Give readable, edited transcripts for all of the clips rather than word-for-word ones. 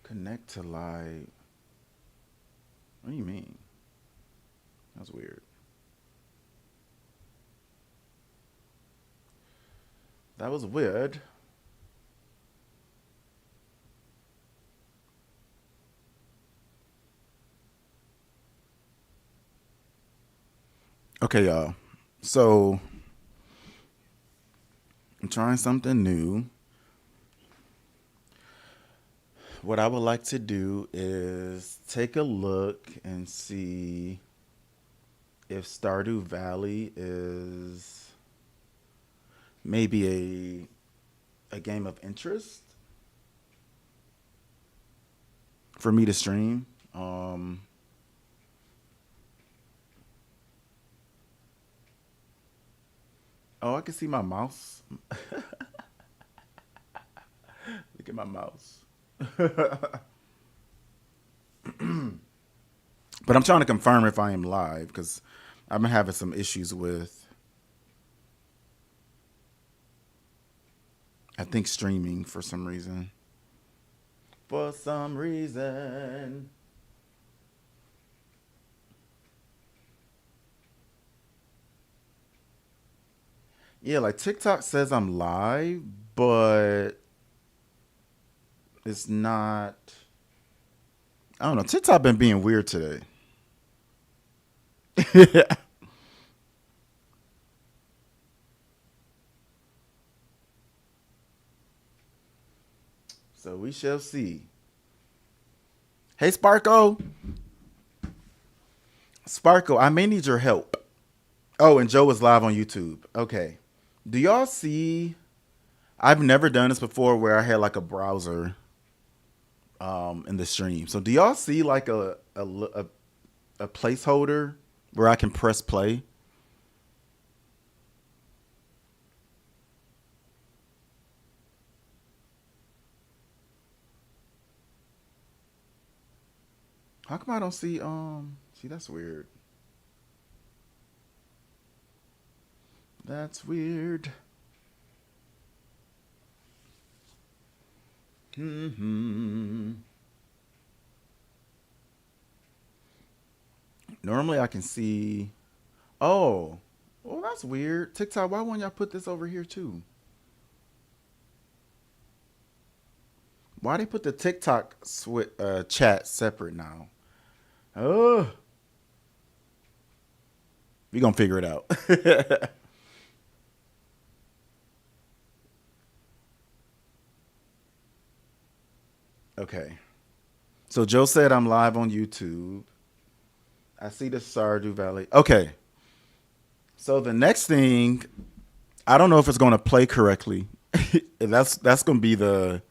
Connect to live. What do you mean? That's weird. That was weird. Okay, y'all. So I'm trying something new. What I would like to do is take a look and see if Stardew Valley is maybe a game of interest for me to stream. Oh, I can see my mouse. Look at my mouse. But I'm trying to confirm if I am live because I've been having some issues with, I think, streaming for some reason. For some reason. Yeah, like TikTok says I'm live, but it's not. I don't know. TikTok been being weird today. So we shall see. Hey, Sparko. Sparko, I may need your help. Oh, and Joe is live on YouTube. Okay. Do y'all see? I've never done this before where I had like a browser in the stream. So do y'all see like a placeholder where I can press play? How come I don't see see that's weird. That's weird. Hmm. Normally I can see. Oh, well that's weird. TikTok, why won't y'all put this over here too? Why they put the TikTok chat separate now? Oh, we gonna figure it out. Okay. So Joe said I'm live on YouTube. I see the Stardew Valley. Okay. So the next thing, I don't know if it's gonna play correctly. That's gonna be the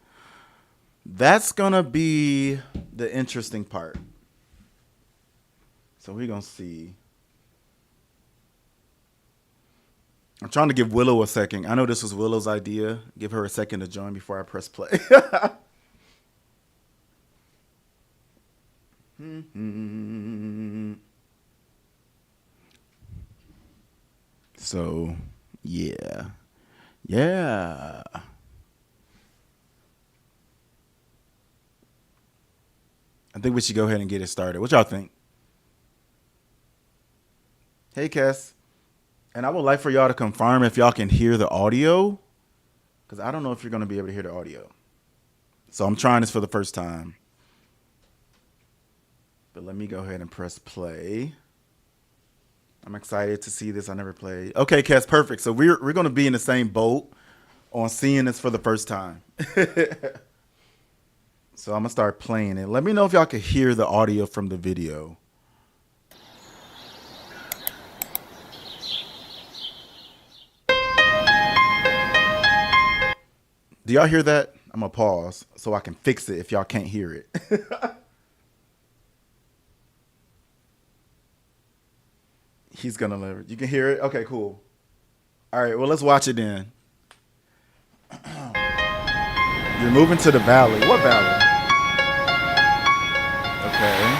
interesting part. So we're gonna see. I'm trying to give Willow a second. I know this was Willow's idea. Give her a second to join before I press play. So yeah. Yeah. I think we should go ahead and get it started. What y'all think? Hey Cass. And I would like for y'all to confirm if y'all can hear the audio. Because I don't know if you're gonna be able to hear the audio. So I'm trying this for the first time. But let me go ahead and press play. I'm excited to see this. I never played. Okay, Cass, perfect. So we're gonna be in the same boat on seeing this for the first time. So I'm gonna start playing it. Let me know if y'all can hear the audio from the video. Do y'all hear that? I'm gonna pause so I can fix it if y'all can't hear it. He's gonna live it. You can hear it? Okay, cool. All right, well let's watch it then. You're moving to the valley. What valley? Okay.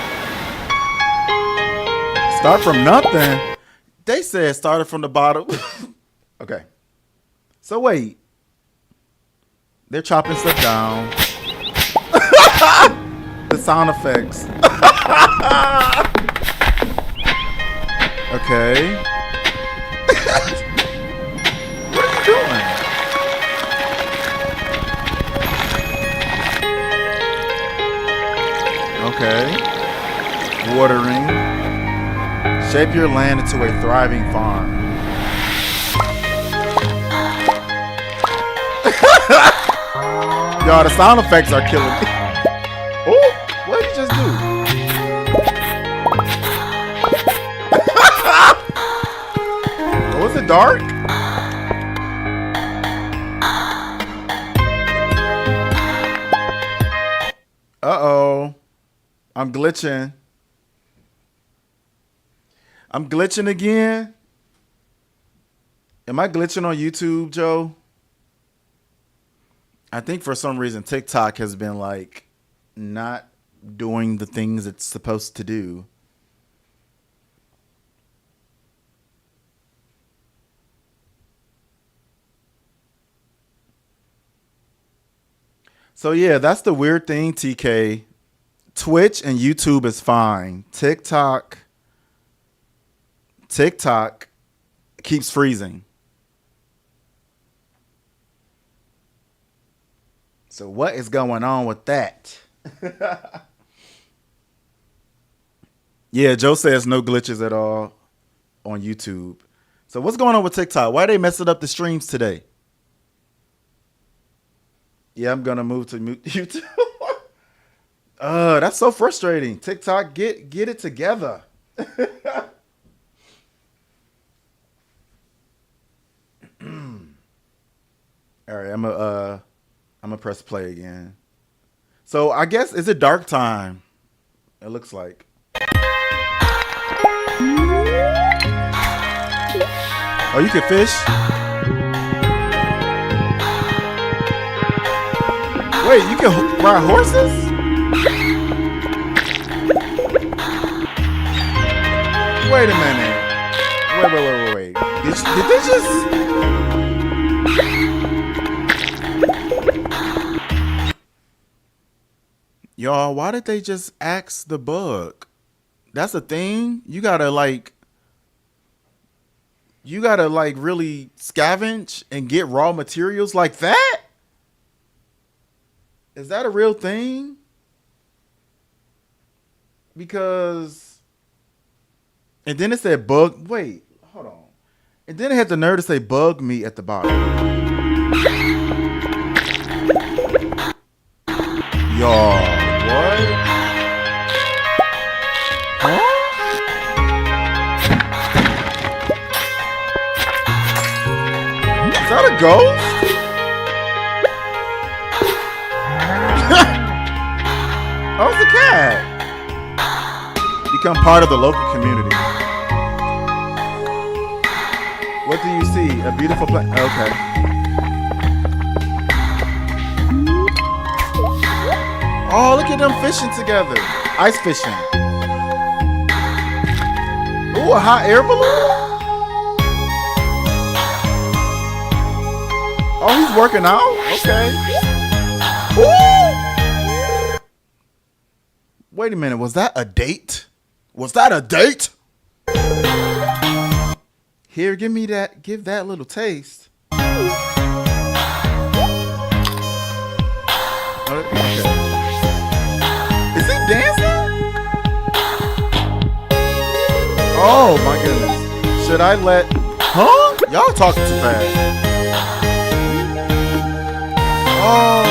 Start from nothing. They said started from the bottom. Okay. So wait. They're chopping stuff down. The sound effects. Okay. What are you doing? Okay. Watering. Shape your land into a thriving farm. Y'all, the sound effects are killing me. Oh, what did you just do? Was it dark? Uh-oh. I'm glitching. I'm glitching again. Am I glitching on YouTube, Joe? I think for some reason TikTok has been like not doing the things it's supposed to do. So yeah, that's the weird thing, TK. Twitch and YouTube is fine. TikTok keeps freezing. So what is going on with that? Yeah, Joe says no glitches at all on YouTube. So what's going on with TikTok? Why are they messing up the streams today? Yeah, I'm gonna move to YouTube. That's so frustrating. TikTok, get it together. All right, I'm gonna press play again. So I guess is it dark time? It looks like. Oh, you can fish? Wait, you can ride horses? Wait a minute. Wait. Did they just... Y'all, why did they just axe the bug? That's a thing? You gotta really scavenge and get raw materials like that? Is that a real thing? Because... And then it said bug... Wait, hold on. And then it had the nerve to say bug meat at the bottom. Y'all, what? Huh? Is that a ghost? Oh, it's a cat. Become part of the local community. What do you see? A beautiful plant. Okay. Oh, look at them fishing together. Ice fishing. Ooh, a hot air balloon? Oh, he's working out? Okay. Ooh. Wait a minute, was that a date? Was that a date? Here, give that little taste. Okay. Is he dancing? Oh my goodness. Should I let... Huh? Y'all talking too fast. Oh.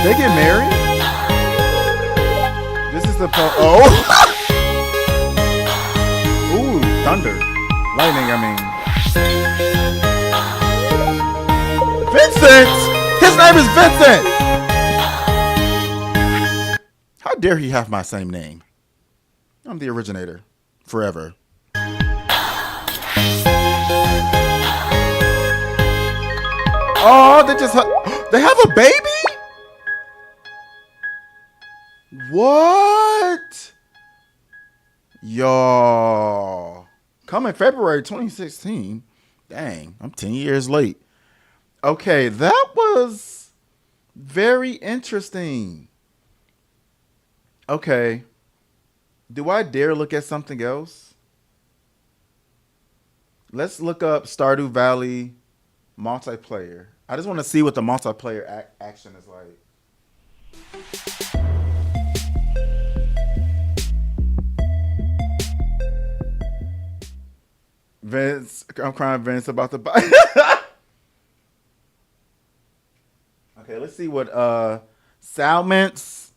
Did they get married? This is the... Oh. Ooh, thunder. Lightning, I mean. Vincent! His name is Vincent! How dare he have my same name? I'm the originator. Forever. Oh, they have a baby? What? Y'all. Coming February 2016. Dang, I'm 10 years late. Okay, that was very interesting. Okay. Do I dare look at something else? Let's look up Stardew Valley multiplayer. I just want to see what the multiplayer action is like. Vince, I'm crying. Vince about to buy. Okay, let's see what Salments.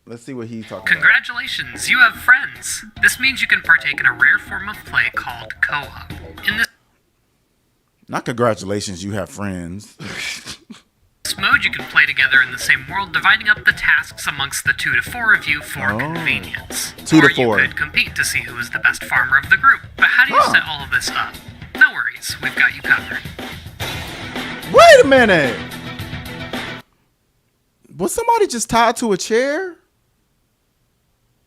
Let's see what he's talking Congratulations, you have friends. This means you can partake in a rare form of play called co-op. In this Not congratulations, you have friends. mode, you can play together in the same world, dividing up the tasks amongst the 2 to 4 of you for convenience. 2 to 4. Or you could compete to see who is the best farmer of the group. But how do you set all of this up? No worries, we've got you covered. Wait a minute! Was somebody just tied to a chair?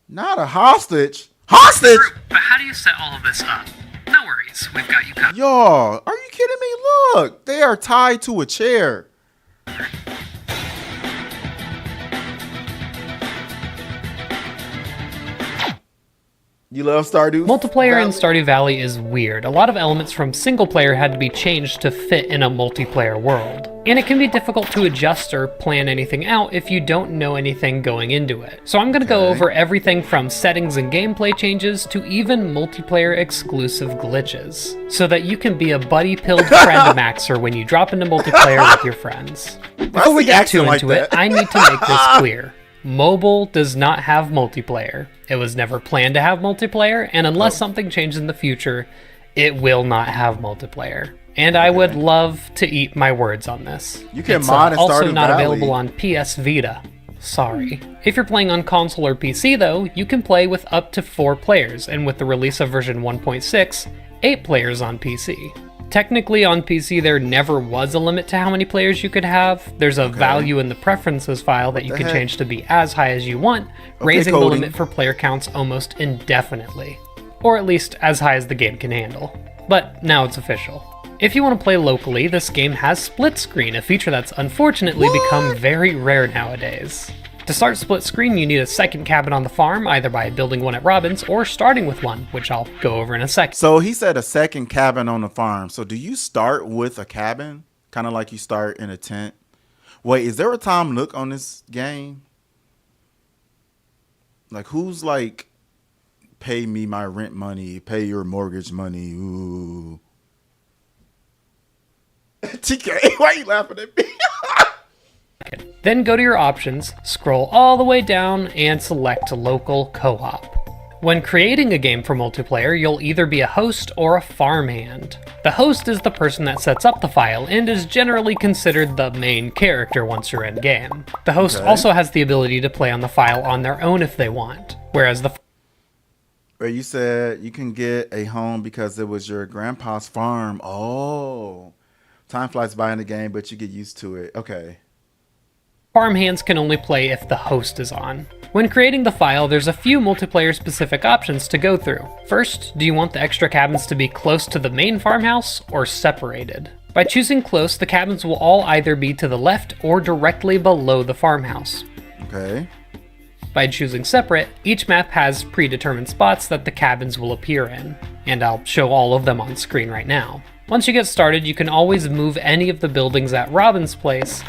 Not a hostage. Hostage? But how do you set all of this up? No worries, we've got you covered. Y'all, are you kidding me? Look, they are tied to a chair. You love Stardew? Multiplayer in Stardew Valley is weird. A lot of elements from single player had to be changed to fit in a multiplayer world. And it can be difficult to adjust or plan anything out if you don't know anything going into it. So I'm going to go over everything from settings and gameplay changes to even multiplayer exclusive glitches, so that you can be a buddy-pilled friend maxer when you drop into multiplayer with your friends. Before we get too into it, I need to make this clear. Mobile does not have multiplayer. It was never planned to have multiplayer, and unless something changes in the future, it will not have multiplayer. And I would love to eat my words on this. You can it's mod in also Stardew not Valley. available on PS Vita. Sorry. If you're playing on console or PC though, you can play with up to 4 players, and with the release of version 1.6, 8 players on PC. Technically on PC there never was a limit to how many players you could have. There's a value in the preferences file that you can change to be as high as you want, raising the limit for player counts almost indefinitely. Or at least as high as the game can handle. But now it's official. If you want to play locally, this game has split screen, a feature that's unfortunately become very rare nowadays. To start split screen, you need a second cabin on the farm, either by building one at Robin's or starting with one, which I'll go over in a second. So he said a second cabin on the farm. So do you start with a cabin? Kind of like you start in a tent? Wait, is there a time look on this game? Like, who's like, pay me my rent money, pay your mortgage money, ooh. TK, why are you laughing at me? Then go to your options, scroll all the way down, and select local co-op. When creating a game for multiplayer, you'll either be a host or a farmhand. The host is the person that sets up the file and is generally considered the main character once you're in game. The host also has the ability to play on the file on their own if they want, whereas the Where you said you can get a home because it was your grandpa's farm. Oh, time flies by in the game, but you get used to it. Okay. farmhands can only play if the host is on. When creating the file, there's a few multiplayer specific options to go through. First, do you want the extra cabins to be close to the main farmhouse or separated? By choosing close, the cabins will all either be to the left or directly below the farmhouse. Okay. By choosing separate, each map has predetermined spots that the cabins will appear in, and I'll show all of them on screen right now. Once you get started, you can always move any of the buildings at Robin's place,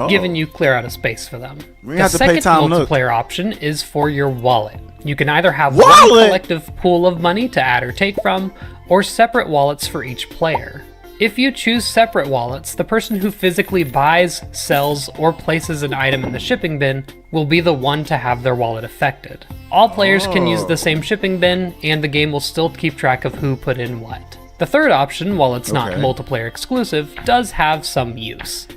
giving you clear out a space for them. The second multiplayer option is for your wallet. You can either have one collective pool of money to add or take from, or separate wallets for each player. If you choose separate wallets, the person who physically buys, sells, or places an item in the shipping bin will be the one to have their wallet affected. All players can use the same shipping bin, and the game will still keep track of who put in what. The third option, while it's not multiplayer exclusive, does have some use.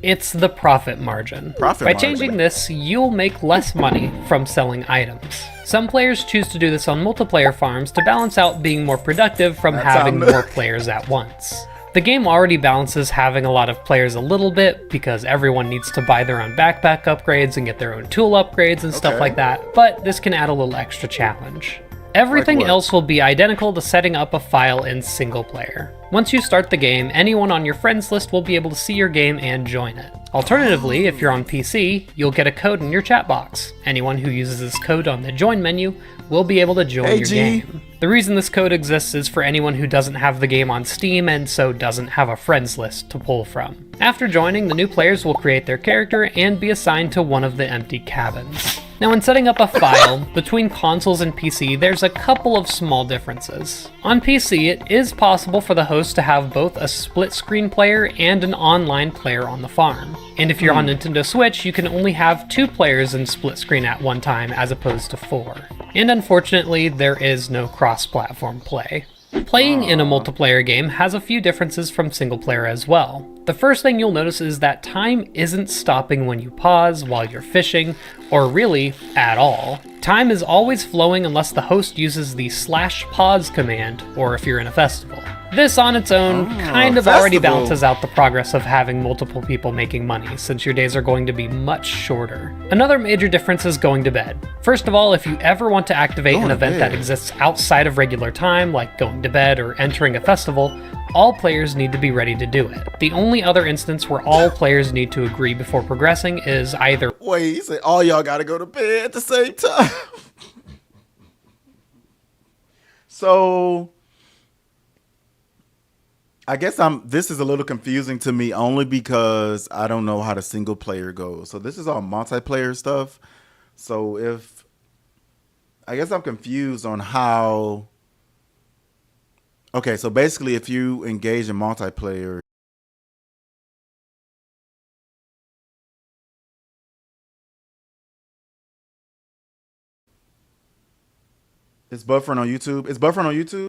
It's the profit margin. By changing this, you'll make less money from selling items. Some players choose to do this on multiplayer farms to balance out being more productive from having more players at once. The game already balances having a lot of players a little bit because everyone needs to buy their own backpack upgrades and get their own tool upgrades and stuff like that, but this can add a little extra challenge. Everything else will be identical to setting up a file in single player. Once you start the game, anyone on your friends list will be able to see your game and join it. Alternatively, if you're on PC, you'll get a code in your chat box. Anyone who uses this code on the join menu will be able to join your game. The reason this code exists is for anyone who doesn't have the game on Steam and so doesn't have a friends list to pull from. After joining, the new players will create their character and be assigned to one of the empty cabins. Now, when setting up a file, between consoles and PC, there's a couple of small differences. On PC, it is possible for the host to have both a split-screen player and an online player on the farm. And if you're on Nintendo Switch, you can only have 2 players in split-screen at one time as opposed to 4. And unfortunately, there is no cross-platform play. Playing in a multiplayer game has a few differences from single player as well. The first thing you'll notice is that time isn't stopping when you pause, while you're fishing, or really, at all. Time is always flowing unless the host uses the /pause command, or if you're in a festival. This on its own kind of already balances out the progress of having multiple people making money, since your days are going to be much shorter. Another major difference is going to bed. First of all, if you ever want to activate an event that exists outside of regular time, like going to bed or entering a festival, all players need to be ready to do it. The only other instance where all players need to agree before progressing is either— Wait, you say all y'all gotta go to bed at the same time? So I guess this is a little confusing to me only because I don't know how the single player goes. So this is all multiplayer stuff. So I guess I'm confused on how. Okay, so basically if you engage in multiplayer, it's buffering on YouTube. It's buffering on YouTube.